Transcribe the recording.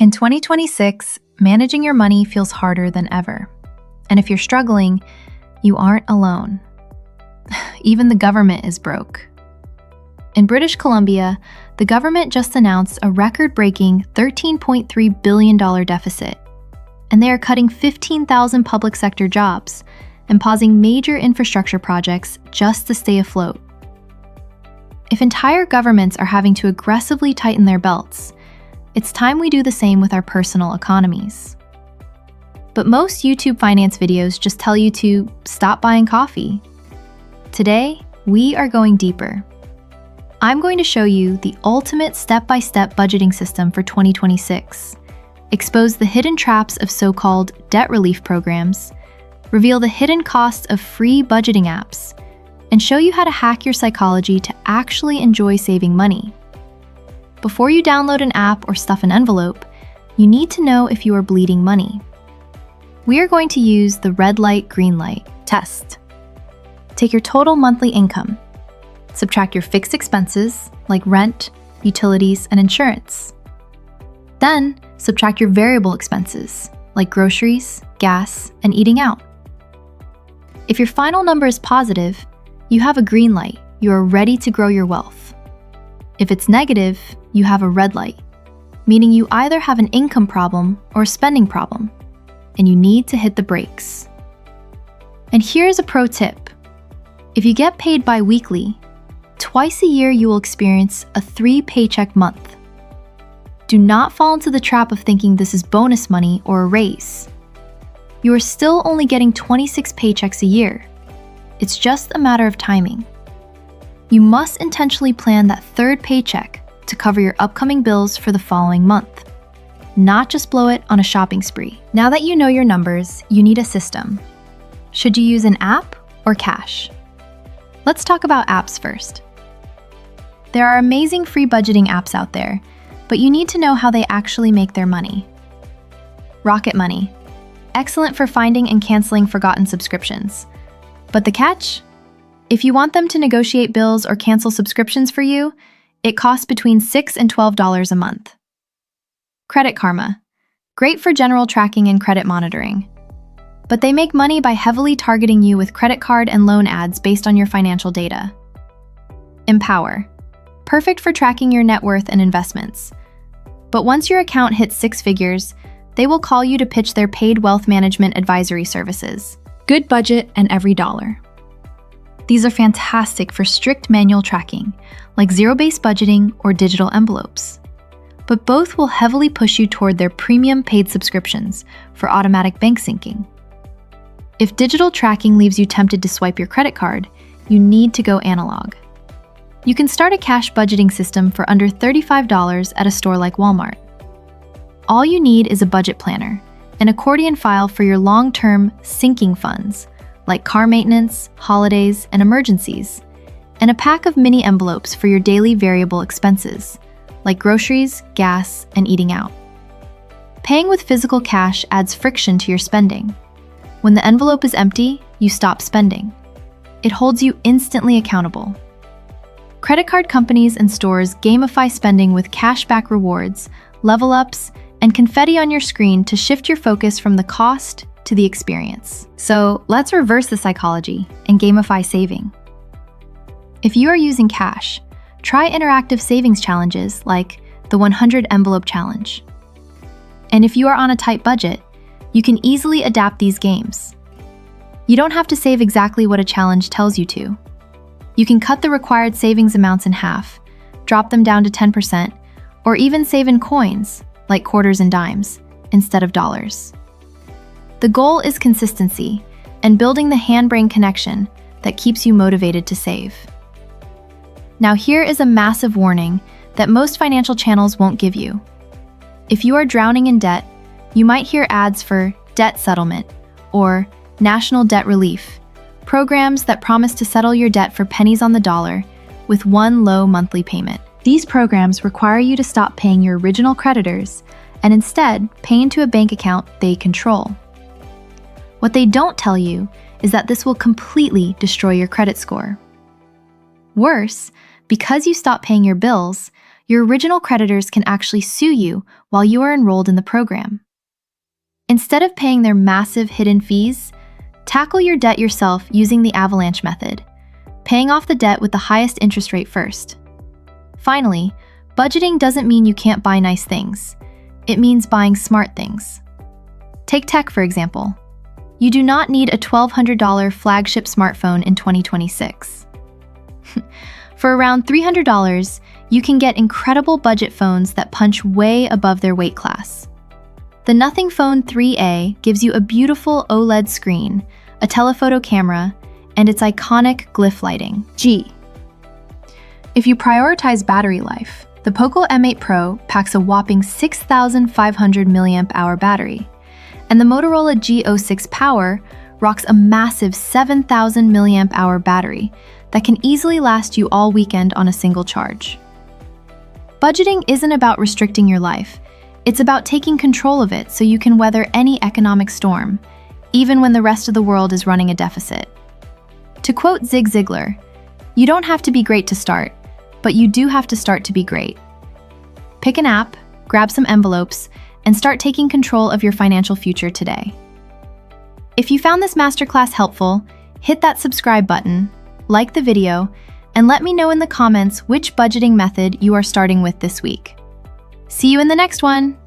In 2026, managing your money feels harder than ever. And if you're struggling, you aren't alone. Even the government is broke. In British Columbia, the government just announced a record-breaking $13.3 billion deficit, and they are cutting 15,000 public sector jobs and pausing major infrastructure projects just to stay afloat. If entire governments are having to aggressively tighten their belts, it's time we do the same with our personal economies. But most YouTube finance videos just tell you to stop buying coffee. Today, we are going deeper. I'm going to show you the ultimate step-by-step budgeting system for 2026, expose the hidden traps of so-called debt relief programs, reveal the hidden costs of free budgeting apps, and show you how to hack your psychology to actually enjoy saving money. Before you download an app or stuff an envelope, you need to know if you are bleeding money. We are going to use the red light, green light test. Take your total monthly income. Subtract your fixed expenses like rent, utilities, and insurance. Then, subtract your variable expenses like groceries, gas, and eating out. If your final number is positive, you have a green light. You are ready to grow your wealth. If it's negative, you have a red light, meaning you either have an income problem or a spending problem, and you need to hit the brakes. And here's a pro tip. If you get paid bi-weekly, twice a year you will experience a 3-paycheck month. Do not fall into the trap of thinking this is bonus money or a raise. You are still only getting 26 paychecks a year. It's just a matter of timing. You must intentionally plan that third paycheck to cover your upcoming bills for the following month, not just blow it on a shopping spree. Now that you know your numbers, you need a system. Should you use an app or cash? Let's talk about apps first. There are amazing free budgeting apps out there, but you need to know how they actually make their money. Rocket Money. Excellent for finding and canceling forgotten subscriptions. But the catch? If you want them to negotiate bills or cancel subscriptions for you, it costs between $6 and $12 a month. Credit Karma. Great for general tracking and credit monitoring. But they make money by heavily targeting you with credit card and loan ads based on your financial data. Empower. Perfect for tracking your net worth and investments. But once your account hits 6 figures, they will call you to pitch their paid wealth management advisory services. Good budget and every dollar. These are fantastic for strict manual tracking, like zero-based budgeting or digital envelopes. But both will heavily push you toward their premium paid subscriptions for automatic bank syncing. If digital tracking leaves you tempted to swipe your credit card, you need to go analog. You can start a cash budgeting system for under $35 at a store like Walmart. All you need is a budget planner, an accordion file for your long-term sinking funds, like car maintenance, holidays, and emergencies, and a pack of mini envelopes for your daily variable expenses, like groceries, gas, and eating out. Paying with physical cash adds friction to your spending. When the envelope is empty, you stop spending. It holds you instantly accountable. Credit card companies and stores gamify spending with cashback rewards, level ups, and confetti on your screen to shift your focus from the cost to the experience. So let's reverse the psychology and gamify saving. If you are using cash, try interactive savings challenges like the 100 Envelope Challenge. And if you are on a tight budget, you can easily adapt these games. You don't have to save exactly what a challenge tells you to. You can cut the required savings amounts in half, drop them down to 10%, or even save in coins, like quarters and dimes, instead of dollars. The goal is consistency and building the hand-brain connection that keeps you motivated to save. Now here is a massive warning that most financial channels won't give you. If you are drowning in debt, you might hear ads for debt settlement or national debt relief, programs that promise to settle your debt for pennies on the dollar with one low monthly payment. These programs require you to stop paying your original creditors and instead pay into a bank account they control. What they don't tell you is that this will completely destroy your credit score. Worse, because you stop paying your bills, your original creditors can actually sue you while you are enrolled in the program. Instead of paying their massive hidden fees, tackle your debt yourself using the avalanche method, paying off the debt with the highest interest rate first. Finally, budgeting doesn't mean you can't buy nice things. It means buying smart things. Take tech, for example. You do not need a $1,200 flagship smartphone in 2026. For around $300, you can get incredible budget phones that punch way above their weight class. The Nothing Phone 3A gives you a beautiful OLED screen, a telephoto camera, and its iconic glyph lighting. G. If you prioritize battery life, the Poco M8 Pro packs a whopping 6,500 mAh battery, and the Motorola G06 Power rocks a massive 7,000 mAh battery that can easily last you all weekend on a single charge. Budgeting isn't about restricting your life. It's about taking control of it so you can weather any economic storm, even when the rest of the world is running a deficit. To quote Zig Ziglar, "You don't have to be great to start, but you do have to start to be great." Pick an app, grab some envelopes, and start taking control of your financial future today. If you found this masterclass helpful, hit that subscribe button, like the video, and let me know in the comments which budgeting method you are starting with this week. See you in the next one!